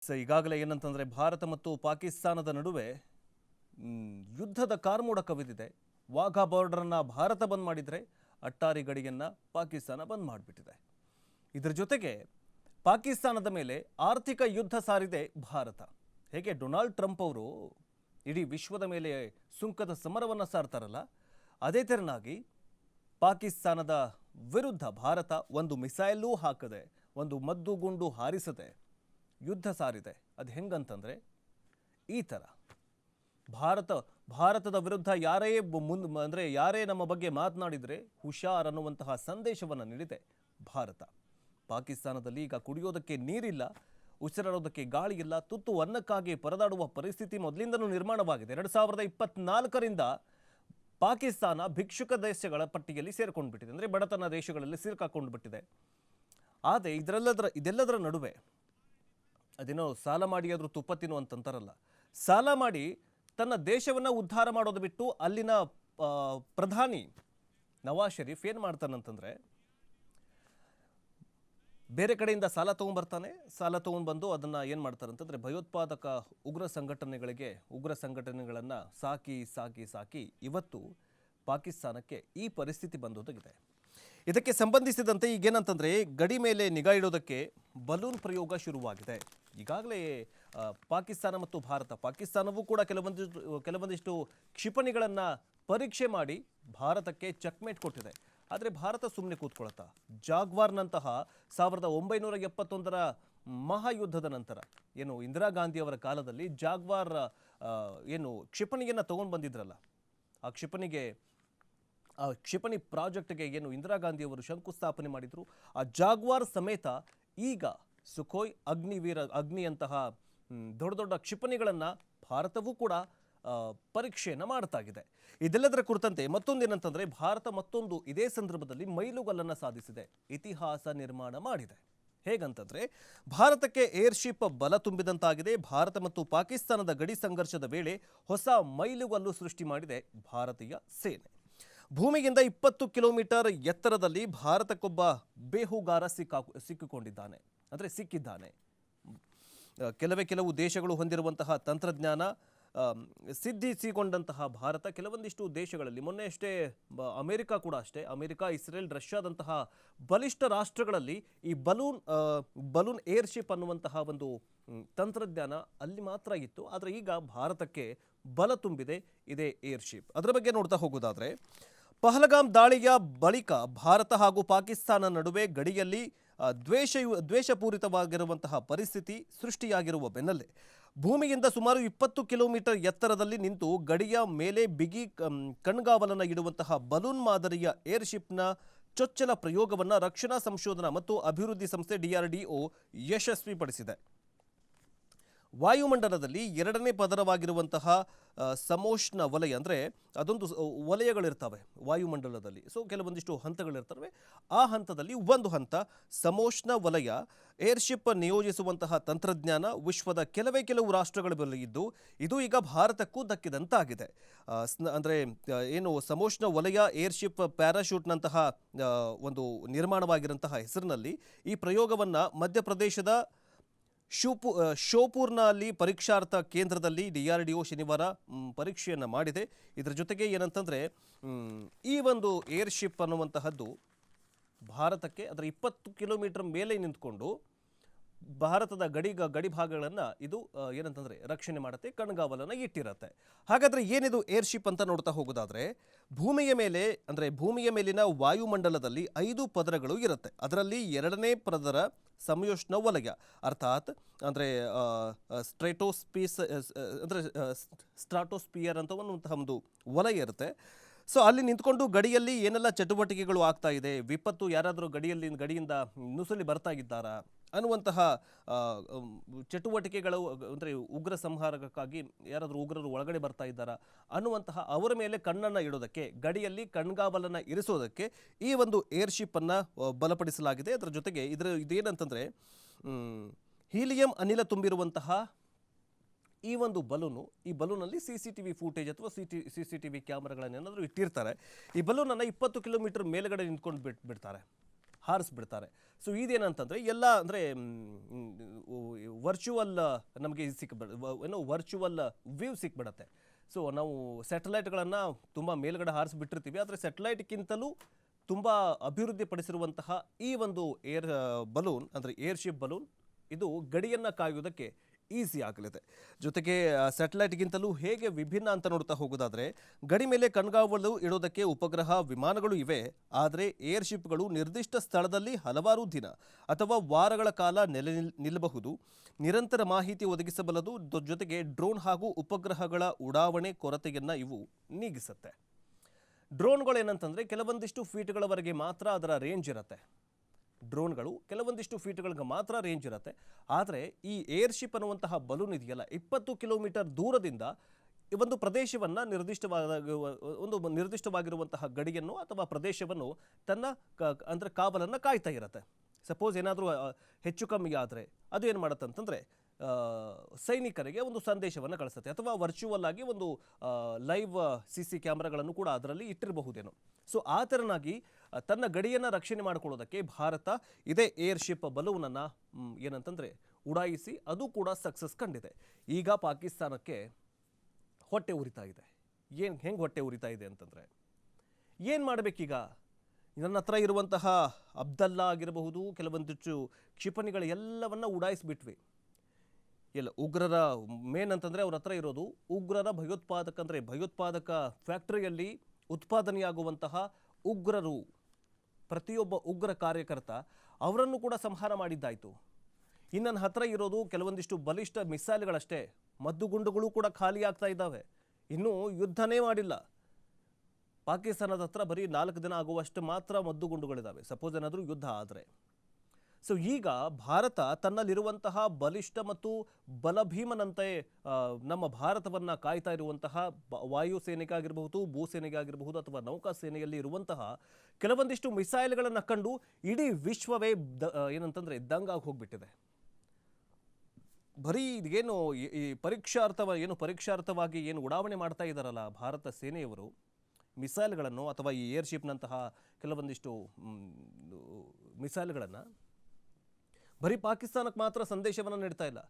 ಈಗಾಗಲೇ ಏನಂತಂದ್ರೆ ಭಾರತ ಮತ್ತು ಪಾಕಿಸ್ತಾನದ ನಡುವೆ ಯುದ್ಧದ ಕಾರ್ಮೋಡ ಕವಿದಿದೆ. ವಾಘಾ ಬಾರ್ಡರ್ನ ಭಾರತ ಬಂದ್ ಮಾಡಿದ್ರೆ ಅಟ್ಟಾರಿ ಗಡಿಯನ್ನ ಪಾಕಿಸ್ತಾನ ಬಂದ್ ಮಾಡಿಬಿಟ್ಟಿದೆ. ಇದರ ಜೊತೆಗೆ ಪಾಕಿಸ್ತಾನದ ಮೇಲೆ ಆರ್ಥಿಕ ಯುದ್ಧ ಸಾರಿದೆ ಭಾರತ. ಹೇಗೆ ಡೊನಾಲ್ಡ್ ಟ್ರಂಪ್ ಅವರು ಇಡೀ ವಿಶ್ವದ ಮೇಲೆ ಸುಂಕದ ಸಮರವನ್ನು ಸಾರ್ತಾರಲ್ಲ, ಅದೇ ತೆರನಾಗಿ ಪಾಕಿಸ್ತಾನದ ವಿರುದ್ಧ ಭಾರತ ಒಂದು ಮಿಸೈಲೂ ಹಾಕದೆ, ಒಂದು ಮದ್ದುಗುಂಡು ಹಾರಿಸದೆ ಯುದ್ಧ ಸಾರಿದೆ. ಅದು ಹೆಂಗಂತಂದ್ರೆ ಈ ಥರ ಭಾರತದ ವಿರುದ್ಧ ಯಾರೇ ನಮ್ಮ ಬಗ್ಗೆ ಮಾತನಾಡಿದರೆ ಹುಷಾರ್ ಅನ್ನುವಂತಹ ಸಂದೇಶವನ್ನು ನೀಡಿದೆ ಭಾರತ. ಪಾಕಿಸ್ತಾನದಲ್ಲಿ ಈಗ ಕುಡಿಯೋದಕ್ಕೆ ನೀರಿಲ್ಲ, ಉಸಿರಾಡೋದಕ್ಕೆ ಗಾಳಿ ಇಲ್ಲ, ತುತ್ತು ಅನ್ನಕ್ಕಾಗಿ ಪರದಾಡುವ ಪರಿಸ್ಥಿತಿ ಮೊದಲಿಂದನೂ ನಿರ್ಮಾಣವಾಗಿದೆ. 2024ರಿಂದ ಪಾಕಿಸ್ತಾನ ಭಿಕ್ಷುಕ ದೇಶಗಳ ಪಟ್ಟಿಯಲ್ಲಿ ಸೇರ್ಕೊಂಡು ಬಿಟ್ಟಿದೆ, ಅಂದರೆ ಬಡತನ ದೇಶಗಳಲ್ಲಿ ಸಿಲುಕಾಕೊಂಡು ಬಿಟ್ಟಿದೆ. ಆದರೆ ಇದೆಲ್ಲದರ ನಡುವೆ ಅದೇನೋ ಸಾಲ ಮಾಡಿ ಆದರೂ ತುಪ್ಪ ತಿನ್ನು ಅಂತಂತಾರಲ್ಲ, ಸಾಲ ಮಾಡಿ ತನ್ನ ದೇಶವನ್ನು ಉದ್ಧಾರ ಮಾಡೋದು ಬಿಟ್ಟು ಅಲ್ಲಿನ ಪ್ರಧಾನಿ ನವಾಜ್ ಶರೀಫ್ ಏನು ಮಾಡ್ತಾನಂತಂದರೆ, ಬೇರೆ ಕಡೆಯಿಂದ ಸಾಲ ತೊಗೊಂಡ್ಬಂದು ಅದನ್ನು ಏನು ಮಾಡ್ತಾರಂತಂದರೆ ಭಯೋತ್ಪಾದಕ ಉಗ್ರ ಸಂಘಟನೆಗಳನ್ನು ಸಾಕಿ ಇವತ್ತು ಪಾಕಿಸ್ತಾನಕ್ಕೆ ಈ ಪರಿಸ್ಥಿತಿ ಬಂದೊದಗಿದೆ. ಇದಕ್ಕೆ ಸಂಬಂಧಿಸಿದಂತೆ ಈಗೇನಂತಂದರೆ ಗಡಿ ಮೇಲೆ ನಿಗಾ ಇಡೋದಕ್ಕೆ ಬಲೂನ್ ಪ್ರಯೋಗ ಶುರುವಾಗಿದೆ. ಈಗಾಗಲೇ ಪಾಕಿಸ್ತಾನ ಮತ್ತು ಪಾಕಿಸ್ತಾನವೂ ಕೂಡ ಕೆಲವೊಂದಿಷ್ಟು ಕ್ಷಿಪಣಿಗಳನ್ನು ಪರೀಕ್ಷೆ ಮಾಡಿ ಭಾರತಕ್ಕೆ ಚೆಕ್ಮೇಟ್ ಕೊಟ್ಟಿದೆ. ಆದರೆ ಭಾರತ ಸುಮ್ಮನೆ ಕೂತ್ಕೊಳ್ತಾ ಜಾಗ್ವಾರ್ನಂತಹ 1971ರ ಮಹಾಯುದ್ಧದ ನಂತರ ಏನು ಇಂದಿರಾ ಗಾಂಧಿ ಅವರ ಕಾಲದಲ್ಲಿ ಜಾಗ್ವಾರ್ ಏನು ಕ್ಷಿಪಣಿಯನ್ನು ತಗೊಂಡು ಬಂದಿದ್ರಲ್ಲ, ಆ ಕ್ಷಿಪಣಿ ಪ್ರಾಜೆಕ್ಟ್ಗೆ ಏನು ಇಂದಿರಾ ಗಾಂಧಿ ಅವರು ಶಂಕುಸ್ಥಾಪನೆ ಮಾಡಿದ್ರು. ಆ ಜಾಗ್ವಾರ್ ಸಮೇತ ಈಗ ಸುಖೋಯ್ ಅಗ್ನಿಯಂತಹ ದೊಡ್ಡ ದೊಡ್ಡ ಕ್ಷಿಪಣಿಗಳನ್ನು ಭಾರತವೂ ಕೂಡ ಪರೀಕ್ಷೆಯನ್ನು ಮಾಡ್ತಾಗಿದೆ. ಇದೆಲ್ಲದರ ಕುರಿತಂತೆ ಮತ್ತೊಂದೇನಂತಂದರೆ ಭಾರತ ಮತ್ತೊಂದು ಇದೇ ಸಂದರ್ಭದಲ್ಲಿ ಮೈಲುಗಲ್ಲನ್ನು ಸಾಧಿಸಿದೆ, ಇತಿಹಾಸ ನಿರ್ಮಾಣ ಮಾಡಿದೆ. ಹೇಗಂತಂದರೆ ಭಾರತಕ್ಕೆ ಏರ್ಶಿಪ್ ಬಲ ತುಂಬಿದಂತಾಗಿದೆ. ಭಾರತ ಮತ್ತು ಪಾಕಿಸ್ತಾನದ ಗಡಿ ಸಂಘರ್ಷದ ವೇಳೆ ಹೊಸ ಮೈಲುಗಲ್ಲು ಸೃಷ್ಟಿ ಮಾಡಿದೆ ಭಾರತೀಯ ಸೇನೆ. ಭೂಮಿಗಿಂತ 20 ಕಿಲೋಮೀಟರ್ ಎತ್ತರದಲ್ಲಿ ಭಾರತಕ್ಕೊಬ್ಬ ಬೇಹುಗಾರ ಸಿಕ್ಕಿದ್ದಾನೆ. ಕೆಲವು ದೇಶಗಳು ಹೊಂದಿರುವಂತಹ ತಂತ್ರಜ್ಞಾನ ಸಿದ್ಧಿಸಿಕೊಂಡಂತಹ ಭಾರತ ಕೆಲವೊಂದಿಷ್ಟು ದೇಶಗಳಲ್ಲಿ ಮೊನ್ನೆಯಷ್ಟೇ ಅಮೆರಿಕ ಕೂಡ ಅಷ್ಟೇ, ಅಮೆರಿಕ, ಇಸ್ರೇಲ್, ರಷ್ಯಾದಂತಹ ಬಲಿಷ್ಠ ರಾಷ್ಟ್ರಗಳಲ್ಲಿ ಈ ಬಲೂನ್ ಏರ್ಶಿಪ್ ಅನ್ನುವಂತಹ ಒಂದು ತಂತ್ರಜ್ಞಾನ ಅಲ್ಲಿ ಮಾತ್ರ ಇತ್ತು. ಆದರೆ ಈಗ ಭಾರತಕ್ಕೆ ಬಲ ತುಂಬಿದೆ ಇದೇ ಏರ್ಶಿಪ್. ಅದರ ಬಗ್ಗೆ ನೋಡ್ತಾ ಹೋಗೋದಾದರೆ, ಪಹಲ್ಗಾಮ್ ದಾಳಿಯ ಬಳಿಕ ಭಾರತ ಹಾಗೂ ಪಾಕಿಸ್ತಾನ ನಡುವೆ ಗಡಿಯಲ್ಲಿ ದ್ವೇಷಪೂರಿತವಾಗಿರುವಂತಹ ಪರಿಸ್ಥಿತಿ ಸೃಷ್ಟಿಯಾಗಿರುವ ಬೆನ್ನಲ್ಲೇ ಭೂಮಿಯಿಂದ ಸುಮಾರು 20 ಕಿಲೋಮೀಟರ್ ಎತ್ತರದಲ್ಲಿ ನಿಂತು ಗಡಿಯ ಮೇಲೆ ಬಿಗಿ ಕಣ್ಗಾವಲನ್ನು ಇಡುವಂತಹ ಬಲೂನ್ ಮಾದರಿಯ ಏರ್ಶಿಪ್ನ ಚೊಚ್ಚಲ ಪ್ರಯೋಗವನ್ನು ರಕ್ಷಣಾ ಸಂಶೋಧನಾ ಮತ್ತು ಅಭಿವೃದ್ಧಿ ಸಂಸ್ಥೆ DRDO ಯಶಸ್ವಿಪಡಿಸಿದೆ. ವಾಯುಮಂಡಲದಲ್ಲಿ ಎರಡನೇ ಪದರವಾಗಿರುವಂತಹ ಸಮೋಷ್ಣ ವಲಯ, ಅಂದರೆ ಅದೊಂದು ವಲಯಗಳಿರ್ತವೆ ವಾಯುಮಂಡಲದಲ್ಲಿ. ಸೊ ಕೆಲವೊಂದಿಷ್ಟು ಹಂತಗಳಿರ್ತವೆ. ಆ ಹಂತದಲ್ಲಿ ಒಂದು ಹಂತ ಸಮೋಷ್ಣ ವಲಯ ಏರ್ಶಿಪ್ ನಿಯೋಜಿಸುವಂತಹ ತಂತ್ರಜ್ಞಾನ ವಿಶ್ವದ ಕೆಲವು ರಾಷ್ಟ್ರಗಳ ಬಳಿ ಇದ್ದು ಇದು ಈಗ ಭಾರತಕ್ಕೂ ದಕ್ಕಿದಂತಾಗಿದೆ. ಅಂದರೆ ಏನು ಸಮೋಷ್ಣ ವಲಯ ಏರ್ಶಿಪ್ ಪ್ಯಾರಾಶೂಟ್ನಂತಹ ಒಂದು ನಿರ್ಮಾಣವಾಗಿರುವಂತಹ ಹೆಸರಿನಲ್ಲಿ ಈ ಪ್ರಯೋಗವನ್ನು ಮಧ್ಯಪ್ರದೇಶದ ಶೋಪೂರ್ನಲ್ಲಿ ಪರೀಕ್ಷಾರ್ಥ ಕೇಂದ್ರದಲ್ಲಿ DRDO ಶನಿವಾರ ಪರೀಕ್ಷೆಯನ್ನು ಮಾಡಿದೆ. ಇದರ ಜೊತೆಗೆ ಏನಂತಂದರೆ ಈ ಒಂದು ಏರ್ಶಿಪ್ ಅನ್ನುವಂತಹದ್ದು ಭಾರತಕ್ಕೆ ಅದರ 20 ಕಿಲೋಮೀಟರ್ ಮೇಲೆ ನಿಂತ್ಕೊಂಡು ಭಾರತದ ಗಡಿ ಭಾಗಗಳನ್ನು ಇದು ಏನಂತಂದರೆ ರಕ್ಷಣೆ ಮಾಡುತ್ತೆ, ಕಣ್ಗಾವಲನ್ನು ಇಟ್ಟಿರುತ್ತೆ. ಹಾಗಾದರೆ ಏನಿದು ಏರ್ಶಿಪ್ ಅಂತ ನೋಡ್ತಾ ಹೋಗೋದಾದರೆ, ಭೂಮಿಯ ಮೇಲಿನ ವಾಯುಮಂಡಲದಲ್ಲಿ 5 ಪದರಗಳು ಇರುತ್ತೆ. ಅದರಲ್ಲಿ ಎರಡನೇ ಪದರ ಸಮಯೋಷ್ಣ ವಲಯ, ಅರ್ಥಾತ್ ಅಂದರೆ ಸ್ಟ್ರಾಟೋಸ್ಪಿಯರ್ ಅಂತ ಒಂದು ವಲಯ ಇರುತ್ತೆ. ಸೊ ಅಲ್ಲಿ ನಿಂತ್ಕೊಂಡು ಗಡಿಯಲ್ಲಿ ಏನೆಲ್ಲ ಚಟುವಟಿಕೆಗಳು ಆಗ್ತಾ ಇದೆ, ವಿಪತ್ತು ಯಾರಾದರೂ ಗಡಿಯಿಂದ ನುಸುಳಿ ಬರ್ತಾ ಇದ್ದಾರಾ ಅನ್ನುವಂತಹ ಚಟುವಟಿಕೆಗಳು, ಅಂದರೆ ಉಗ್ರ ಸಂಹಾರಕ್ಕಾಗಿ ಯಾರಾದರೂ ಉಗ್ರರು ಒಳಗಡೆ ಬರ್ತಾ ಇದ್ದಾರಾ ಅನ್ನುವಂತಹ ಅವರ ಮೇಲೆ ಕಣ್ಣನ್ನು ಇಡೋದಕ್ಕೆ, ಗಡಿಯಲ್ಲಿ ಕಣ್ಗಾವಲನ್ನು ಇರಿಸೋದಕ್ಕೆ ಈ ಒಂದು ಏರ್ಶಿಪ್ಪನ್ನು ಬಲಪಡಿಸಲಾಗಿದೆ. ಅದರ ಜೊತೆಗೆ ಇದೇನಂತಂದರೆ ಹೀಲಿಯಂ ಅನಿಲ ತುಂಬಿರುವಂತಹ ಈ ಒಂದು ಈ ಬಲೂನಲ್ಲಿ CCTV ಫೂಟೇಜ್ ಅಥವಾ CCTV ಕ್ಯಾಮರಾಗಳನ್ನೇನಾದರೂ ಇಟ್ಟಿರ್ತಾರೆ. ಈ ಬಲೂನನ್ನು 20 ಕಿಲೋಮೀಟರ್ ಮೇಲ್ಗಡೆ ನಿಂತ್ಕೊಂಡು ಬಿಡ್ತಾರೆ. ಹಾರಿಸ್ಬಿಡ್ತಾರೆ. ಸೊ ಇದೇನಂತಂದರೆ ಎಲ್ಲ ಅಂದರೆ ವರ್ಚುವಲ್ ನಮಗೆ ಏನು ವರ್ಚುವಲ್ ವ್ಯೂ ಸಿಕ್ಬಿಡತ್ತೆ. ಸೊ ನಾವು ಸ್ಯಾಟಲೈಟ್ಗಳನ್ನು ತುಂಬ ಮೇಲ್ಗಡೆ ಹಾರಿಸ್ಬಿಟ್ಟಿರ್ತೀವಿ, ಆದರೆ ಸ್ಯಾಟಲೈಟ್ಗಿಂತಲೂ ತುಂಬ ಅಭಿವೃದ್ಧಿಪಡಿಸಿರುವಂತಹ ಈ ಒಂದು ಬಲೂನ್ ಅಂದರೆ ಏರ್ಶಿಪ್ ಬಲೂನ್ ಇದು ಗಡಿಯನ್ನು ಕಾಯುವುದಕ್ಕೆ ಈಸಿ ಆಗಲಿದೆ. ಜೊತೆಗೆ ಸ್ಯಾಟಲೈಟ್ಗಿಂತಲೂ ಹೇಗೆ ವಿಭಿನ್ನ ಅಂತ ನೋಡ್ತಾ ಹೋಗೋದಾದರೆ, ಗಡಿ ಮೇಲೆ ಕಣ್ಗಾವಲು ಇಡೋದಕ್ಕೆ ಉಪಗ್ರಹ ವಿಮಾನಗಳು ಇವೆ, ಆದರೆ ಏರ್ಶಿಪ್ಗಳು ನಿರ್ದಿಷ್ಟ ಸ್ಥಳದಲ್ಲಿ ಹಲವಾರು ದಿನ ಅಥವಾ ವಾರಗಳ ಕಾಲ ನಿಲ್ಲಬಹುದು. ನಿರಂತರ ಮಾಹಿತಿ ಒದಗಿಸಬಲ್ಲದು. ಜೊತೆಗೆ ಡ್ರೋನ್ ಹಾಗೂ ಉಪಗ್ರಹಗಳ ಉಡಾವಣೆ ಕೊರತೆಯನ್ನು ಇವು ನೀಗಿಸುತ್ತೆ. ಡ್ರೋನ್ಗಳು ಏನಂತಂದರೆ ಕೆಲವೊಂದಿಷ್ಟು ಫೀಟ್ಗಳವರೆಗೆ ಮಾತ್ರ ಅದರ ರೇಂಜ್ ಇರುತ್ತೆ. ಡ್ರೋನ್ಗಳು ಕೆಲವೊಂದಿಷ್ಟು ಫೀಟ್ಗಳಿಗೆ ಮಾತ್ರ ರೇಂಜ್ ಇರುತ್ತೆ. ಆದರೆ ಈ ಏರ್ಶಿಪ್ ಅನ್ನುವಂತಹ ಬಲೂನ್ ಇದೆಯಲ್ಲ, 20 ಕಿಲೋಮೀಟರ್ ದೂರದಿಂದ ಒಂದು ಪ್ರದೇಶವನ್ನು ನಿರ್ದಿಷ್ಟವಾಗಿರುವಂತಹ ಗಡಿಯನ್ನು ಅಥವಾ ಪ್ರದೇಶವನ್ನು ತನ್ನ ಅಂದರೆ ಕಾವಲನ್ನು ಕಾಯ್ತಾ ಇರುತ್ತೆ. ಸಪೋಸ್ ಏನಾದರೂ ಹೆಚ್ಚು ಕಮ್ಮಿ ಆದರೆ ಅದು ಏನು ಮಾಡುತ್ತೆ ಅಂತಂದರೆ ಸೈನಿಕರಿಗೆ ಒಂದು ಸಂದೇಶವನ್ನು ಕಳಿಸುತ್ತೆ, ಅಥವಾ ವರ್ಚುವಲ್ ಆಗಿ ಒಂದು ಲೈವ್ CC ಕ್ಯಾಮ್ರಾಗಳನ್ನು ಕೂಡ ಅದರಲ್ಲಿ ಇಟ್ಟಿರಬಹುದೇನೋ. ಸೊ ಆ ಥರನಾಗಿ ತನ್ನ ಗಡಿಯನ್ನು ರಕ್ಷಣೆ ಮಾಡಿಕೊಳ್ಳೋದಕ್ಕೆ ಭಾರತ ಇದೇ ಏರ್ಶಿಪ್ ಬಲೂನನ್ನು ಏನಂತಂದರೆ ಉಡಾಯಿಸಿ ಅದು ಕೂಡ ಸಕ್ಸಸ್ ಕಂಡಿದೆ. ಈಗ ಪಾಕಿಸ್ತಾನಕ್ಕೆ ಹೊಟ್ಟೆ ಉರಿತಾ ಇದೆ. ಹೆಂಗೆ ಹೊಟ್ಟೆ ಉರಿತಾ ಇದೆ ಅಂತಂದರೆ, ಏನು ಮಾಡಬೇಕೀಗ? ನನ್ನ ಹತ್ರ ಇರುವಂತಹ ಅಬ್ದಲ್ಲಾ ಆಗಿರಬಹುದು, ಕೆಲವೊಂದಿಷ್ಟು ಕ್ಷಿಪಣಿಗಳು ಎಲ್ಲವನ್ನ ಉಡಾಯಿಸಿಬಿಟ್ವಿ. ಇಲ್ಲ, ಉಗ್ರರ ಮೇನ್ ಅಂತಂದರೆ ಅವ್ರ ಹತ್ರ ಇರೋದು ಉಗ್ರರ ಭಯೋತ್ಪಾದಕ ಫ್ಯಾಕ್ಟರಿಯಲ್ಲಿ ಉತ್ಪಾದನೆಯಾಗುವಂತಹ ಉಗ್ರರು, ಪ್ರತಿಯೊಬ್ಬ ಉಗ್ರ ಕಾರ್ಯಕರ್ತ ಅವರನ್ನು ಕೂಡ ಸಂಹಾರ ಮಾಡಿದ್ದಾಯಿತು. ಇನ್ನು ನನ್ನ ಹತ್ರ ಇರೋದು ಕೆಲವೊಂದಿಷ್ಟು ಬಲಿಷ್ಠ ಮಿಸೈಲ್ಗಳಷ್ಟೇ, ಮದ್ದುಗುಂಡುಗಳು ಕೂಡ ಖಾಲಿ ಆಗ್ತಾ ಇದ್ದಾವೆ. ಇನ್ನೂ ಯುದ್ಧನೇ ಮಾಡಿಲ್ಲ. ಪಾಕಿಸ್ತಾನದ ಹತ್ರ ಬರೀ 4 ದಿನ ಆಗುವಷ್ಟು ಮಾತ್ರ ಮದ್ದುಗುಂಡುಗಳಿದ್ದಾವೆ, ಸಪೋಸ್ ಏನಾದರೂ ಯುದ್ಧ ಆದರೆ. ಸೊ ಈಗ ಭಾರತ ತನ್ನಲ್ಲಿರುವಂತಹ ಬಲಿಷ್ಠ ಮತ್ತು ಬಲಭೀಮನಂತೆ ನಮ್ಮ ಭಾರತವನ್ನು ಕಾಯ್ತಾ ಇರುವಂತಹ ವಾಯುಸೇನೆಗೆ ಆಗಿರಬಹುದು, ಭೂಸೇನೆಗೆ ಆಗಿರಬಹುದು, ಅಥವಾ ನೌಕಾಸೇನೆಯಲ್ಲಿ ಇರುವಂತಹ ಕೆಲವೊಂದಿಷ್ಟು ಮಿಸೈಲ್ಗಳನ್ನು ಕಂಡು ಇಡೀ ವಿಶ್ವವೇ ಏನಂತಂದರೆ ದಂಗಾಗಿ ಹೋಗ್ಬಿಟ್ಟಿದೆ. ಬರೀ ಏನು ಈ ಪರೀಕ್ಷಾರ್ಥವಾಗಿ ಏನು ಉಡಾವಣೆ ಮಾಡ್ತಾ ಇದ್ದಾರಲ್ಲ ಭಾರತ ಸೇನೆಯವರು ಮಿಸೈಲ್ಗಳನ್ನು, ಅಥವಾ ಈ ಏರ್ಶಿಪ್ನಂತಹ ಕೆಲವೊಂದಿಷ್ಟು ಮಿಸೈಲ್ಗಳನ್ನು ಬರೀ ಪಾಕಿಸ್ತಾನಕ್ಕೆ ಮಾತ್ರ ಸಂದೇಶವನ್ನು ನೀಡ್ತಾ ಇಲ್ಲ,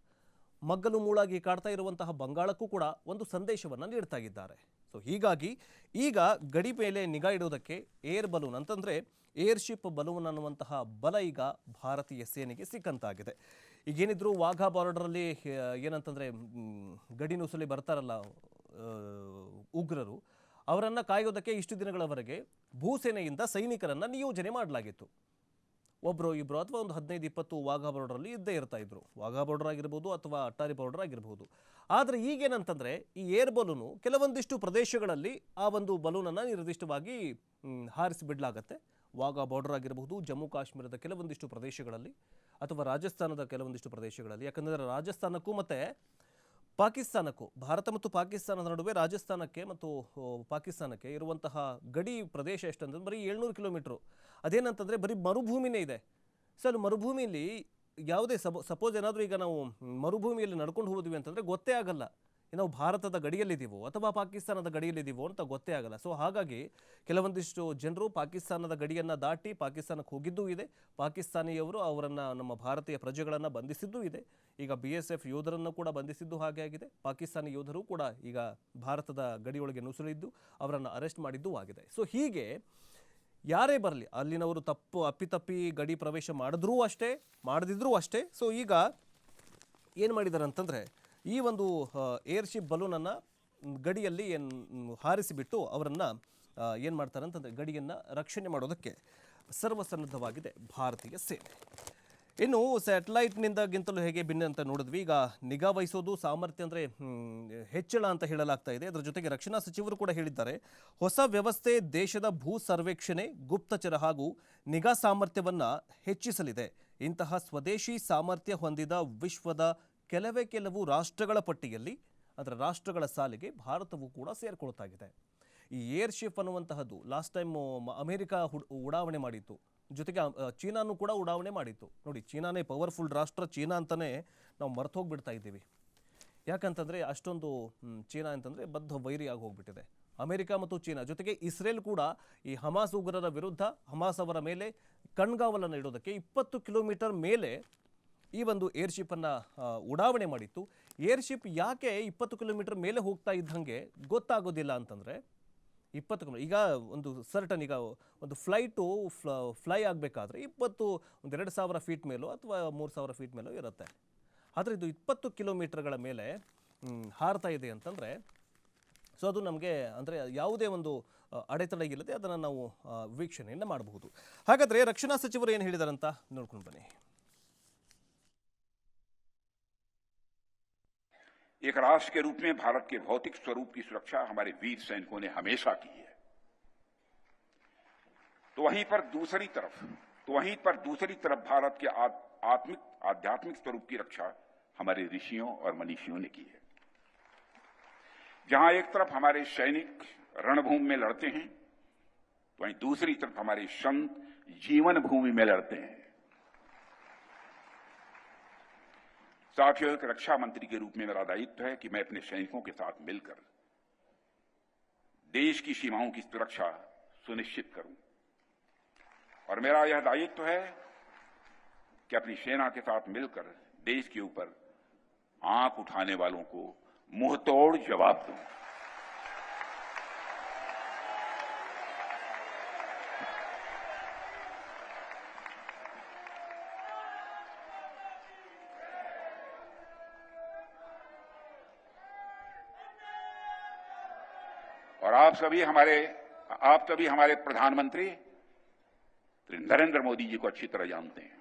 ಮಗ್ಗಲು ಮೂಳಾಗಿ ಕಾಡ್ತಾ ಇರುವಂತಹ ಬಂಗಾಳಕ್ಕೂ ಕೂಡ ಒಂದು ಸಂದೇಶವನ್ನು ನೀಡ್ತಾ ಇದ್ದಾರೆ. ಸೊ ಹೀಗಾಗಿ ಈಗ ಗಡಿ ಮೇಲೆ ನಿಗಾ ಇಡೋದಕ್ಕೆ ಏರ್ ಬಲೂನ್ ಅಂತಂದರೆ ಏರ್ಶಿಪ್ ಬಲೂನ್ ಅನ್ನುವಂತಹ ಬಲ ಈಗ ಭಾರತೀಯ ಸೇನೆಗೆ ಸಿಕ್ಕಂತಾಗಿದೆ. ಈಗೇನಿದ್ರು ವಾಘಾ ಬಾರ್ಡರಲ್ಲಿ ಏನಂತಂದರೆ ಗಡಿ ನುಸುಳಿ ಬರ್ತಾರಲ್ಲ ಉಗ್ರರು, ಅವರನ್ನು ಕಾಯೋದಕ್ಕೆ ಇಷ್ಟು ದಿನಗಳವರೆಗೆ ಭೂಸೇನೆಯಿಂದ ಸೈನಿಕರನ್ನು ನಿಯೋಜನೆ ಮಾಡಲಾಗಿತ್ತು. ಒಬ್ಬರು ಇಬ್ಬರು ಅಥವಾ ಒಂದು 15-20 ವಾಘಾ ಬಾರ್ಡರಲ್ಲಿ ಇದ್ದೇ ಇರ್ತಾ ಇದ್ರು. ವಾಘಾ ಬಾರ್ಡರ್ ಆಗಿರ್ಬೋದು ಅಥವಾ ಅಟ್ಟಾರಿ ಬಾರ್ಡರ್ ಆಗಿರ್ಬೋದು. ಆದರೆ ಈಗೇನಂತಂದರೆ ಈ ಏರ್ ಬಲೂನು ಕೆಲವೊಂದಿಷ್ಟು ಪ್ರದೇಶಗಳಲ್ಲಿ ಆ ಒಂದು ಬಲೂನನ್ನು ನಿರ್ದಿಷ್ಟವಾಗಿ ಹಾರಿಸಿಬಿಡಲಾಗತ್ತೆ. ವಾಘಾ ಬಾರ್ಡರ್ ಆಗಿರಬಹುದು, ಜಮ್ಮು ಕಾಶ್ಮೀರದ ಕೆಲವೊಂದಿಷ್ಟು ಪ್ರದೇಶಗಳಲ್ಲಿ, ಅಥವಾ ರಾಜಸ್ಥಾನದ ಕೆಲವೊಂದಿಷ್ಟು ಪ್ರದೇಶಗಳಲ್ಲಿ. ಯಾಕಂದರೆ ರಾಜಸ್ಥಾನಕ್ಕೂ ಮತ್ತು ಪಾಕಿಸ್ತಾನಕ್ಕೂ, ಭಾರತ ಮತ್ತು ಪಾಕಿಸ್ತಾನದ ನಡುವೆ ರಾಜಸ್ಥಾನಕ್ಕೆ ಮತ್ತು ಪಾಕಿಸ್ತಾನಕ್ಕೆ ಇರುವಂತಹ ಗಡಿ ಪ್ರದೇಶ ಎಷ್ಟಂತಂದ್ರೆ ಬರೀ 700 ಕಿಲೋಮೀಟ್ರು. ಅದೇನಂತಂದರೆ ಬರೀ ಮರುಭೂಮಿನೇ ಇದೆ. ಸರ್, ಮರುಭೂಮಿಯಲ್ಲಿ ಯಾವುದೇ ಸಪೋಸ್ ಏನಾದರೂ ಈಗ ನಾವು ಮರುಭೂಮಿಯಲ್ಲಿ ನಡ್ಕೊಂಡು ಹೋದ್ವಿ ಅಂತಂದರೆ ಗೊತ್ತೇ ಆಗಲ್ಲ ನಾವು ಭಾರತದ ಗಡಿಯಲ್ಲಿದ್ದೀವೋ ಅಥವಾ ಪಾಕಿಸ್ತಾನದ ಗಡಿಯಲ್ಲಿದ್ದೀವೋ ಅಂತ ಗೊತ್ತೇ ಆಗಲ್ಲ. ಸೊ ಹಾಗಾಗಿ ಕೆಲವೊಂದಿಷ್ಟು ಜನರು ಪಾಕಿಸ್ತಾನದ ಗಡಿಯನ್ನು ದಾಟಿ ಪಾಕಿಸ್ತಾನಕ್ಕೆ ಹೋಗಿದ್ದೂ ಇದೆ. ಪಾಕಿಸ್ತಾನಿಯವರು ಅವರನ್ನು, ನಮ್ಮ ಭಾರತೀಯ ಪ್ರಜೆಗಳನ್ನು ಬಂಧಿಸಿದ್ದೂ ಇದೆ. ಈಗ BSF ಯೋಧರನ್ನು ಕೂಡ ಬಂಧಿಸಿದ್ದು ಹಾಗೆ ಆಗಿದೆ. ಪಾಕಿಸ್ತಾನಿ ಯೋಧರು ಕೂಡ ಈಗ ಭಾರತದ ಗಡಿಯೊಳಗೆ ನುಸುಳಿದ್ದು ಅವರನ್ನು ಅರೆಸ್ಟ್ ಮಾಡಿದ್ದೂ ಆಗಿದೆ. ಸೊ ಹೀಗೆ ಯಾರೇ ಬರಲಿ ಅಲ್ಲಿನವರು ಅಪ್ಪಿತಪ್ಪಿ ಗಡಿ ಪ್ರವೇಶ ಮಾಡಿದ್ರೂ ಅಷ್ಟೇ, ಮಾಡದಿದ್ರೂ ಅಷ್ಟೇ. ಸೊ ಈಗ ಏನು ಮಾಡಿದ್ದಾರೆ ಅಂತಂದರೆ ಈ ಒಂದು ಏರ್ಶಿಪ್ ಬಲೂನನ್ನು ಗಡಿಯಲ್ಲಿ ಹಾರಿಸಿಬಿಟ್ಟು ಅವರನ್ನು ಏನು ಮಾಡ್ತಾರೆ ಅಂತಂದರೆ ಗಡಿಯನ್ನು ರಕ್ಷಣೆ ಮಾಡೋದಕ್ಕೆ ಸರ್ವಸನ್ನದ್ಧವಾಗಿದೆ ಭಾರತೀಯ ಸೇನೆ. ಇನ್ನು ಸ್ಯಾಟಲೈಟ್ನಿಂದಗಿಂತಲೂ ಹೇಗೆ ಭಿನ್ನ ಅಂತ ನೋಡಿದ್ವಿ. ಈಗ ನಿಗಾ ವಹಿಸೋದು ಸಾಮರ್ಥ್ಯ ಅಂದರೆ ಹೆಚ್ಚಳ ಅಂತ ಹೇಳಲಾಗ್ತಾ ಇದೆ. ಅದರ ಜೊತೆಗೆ ರಕ್ಷಣಾ ಸಚಿವರು ಕೂಡ ಹೇಳಿದ್ದಾರೆ, ಹೊಸ ವ್ಯವಸ್ಥೆ ದೇಶದ ಭೂ ಸರ್ವೇಕ್ಷಣೆ, ಗುಪ್ತಚರ ಹಾಗೂ ನಿಗಾ ಸಾಮರ್ಥ್ಯವನ್ನು ಹೆಚ್ಚಿಸಲಿದೆ. ಇಂತಹ ಸ್ವದೇಶಿ ಸಾಮರ್ಥ್ಯ ಹೊಂದಿದ ವಿಶ್ವದ ಕೆಲವು ರಾಷ್ಟ್ರಗಳ ಪಟ್ಟಿಯಲ್ಲಿ, ಅದರ ರಾಷ್ಟ್ರಗಳ ಸಾಲಿಗೆ ಭಾರತವು ಕೂಡ ಸೇರ್ಕೊಳ್ತಾಗಿದೆ. ಈ ಏರ್ಶಿಪ್ ಅನ್ನುವಂತಹದ್ದು ಲಾಸ್ಟ್ ಟೈಮ್ ಅಮೆರಿಕ ಉಡಾವಣೆ ಮಾಡಿತ್ತು, ಜೊತೆಗೆ ಚೀನಾನು ಕೂಡ ಉಡಾವಣೆ ಮಾಡಿತ್ತು. ನೋಡಿ, ಚೀನಾನೇ ಪವರ್ಫುಲ್ ರಾಷ್ಟ್ರ, ಚೀನಾ ಅಂತಲೇ ನಾವು ಮರ್ತೋಗ್ಬಿಡ್ತಾ ಇದ್ದೀವಿ. ಯಾಕಂತಂದರೆ ಅಷ್ಟೊಂದು ಚೀನಾ ಅಂತಂದರೆ ಬದ್ಧ ವೈರಿಯಾಗಿ ಹೋಗ್ಬಿಟ್ಟಿದೆ. ಅಮೆರಿಕ ಮತ್ತು ಚೀನಾ ಜೊತೆಗೆ ಇಸ್ರೇಲ್ ಕೂಡ ಈ ಹಮಾಸ್ ಉಗ್ರರ ವಿರುದ್ಧ ಹಮಾಸ್ ಅವರ ಮೇಲೆ ಕಣ್ಗಾವಲನ್ನು ಇಡೋದಕ್ಕೆ 20 ಕಿಲೋಮೀಟರ್ ಮೇಲೆ ಈ ಒಂದು ಏರ್ಶಿಪ್ಪನ್ನು ಉಡಾವಣೆ ಮಾಡಿತ್ತು. ಏರ್ಶಿಪ್ ಯಾಕೆ 20 ಕಿಲೋಮೀಟರ್ ಮೇಲೆ ಹೋಗ್ತಾ ಇದ್ದಂಗೆ ಗೊತ್ತಾಗೋದಿಲ್ಲ ಅಂತಂದರೆ 20 ಕಿಲೋಮೀಟರ್ ಈಗ ಒಂದು ಸರ್ಟನ್ ಈಗ ಒಂದು ಫ್ಲೈಟು ಫ್ಲೈ ಆಗಬೇಕಾದ್ರೆ 2,000 ಫೀಟ್ ಮೇಲೋ ಅಥವಾ 3,000 ಫೀಟ್ ಮೇಲೋ ಇರುತ್ತೆ. ಆದರೆ ಇದು 20 ಕಿಲೋಮೀಟರ್ಗಳ ಮೇಲೆ ಹಾರ್ತಾ ಇದೆ ಅಂತಂದರೆ ಸೊ ಅದು ನಮಗೆ ಅಂದರೆ ಯಾವುದೇ ಒಂದು ಅಡೆತಡೆ ಇಲ್ಲದೆ ಅದನ್ನು ನಾವು ವೀಕ್ಷಣೆಯನ್ನು ಮಾಡಬಹುದು. ಹಾಗಾದರೆ ರಕ್ಷಣಾ ಸಚಿವರು ಏನು ಹೇಳಿದಾರಂತ ನೋಡ್ಕೊಂಡು ಬನ್ನಿ. एक राष्ट्र के रूप में भारत के भौतिक स्वरूप की सुरक्षा हमारे वीर सैनिकों ने हमेशा की है। तो वहीं पर दूसरी तरफ भारत के आध्यात्मिक स्वरूप की रक्षा हमारे ऋषियों और मनीषियों ने की है। जहां एक तरफ हमारे सैनिक रणभूमि में लड़ते हैं, तो वहीं दूसरी तरफ हमारे संत जीवन भूमि में लड़ते हैं। साथियों, एक रक्षा मंत्री के रूप में मेरा दायित्व है कि मैं अपने सैनिकों के साथ मिलकर देश की सीमाओं की सुरक्षा सुनिश्चित करूं और मेरा यह दायित्व है कि अपनी सेना के साथ मिलकर देश के ऊपर आंख उठाने वालों को मुंहतोड़ जवाब दूं। और आप सभी हमारे प्रधानमंत्री नरेंद्र मोदी जी को अच्छी तरह जानते हैं।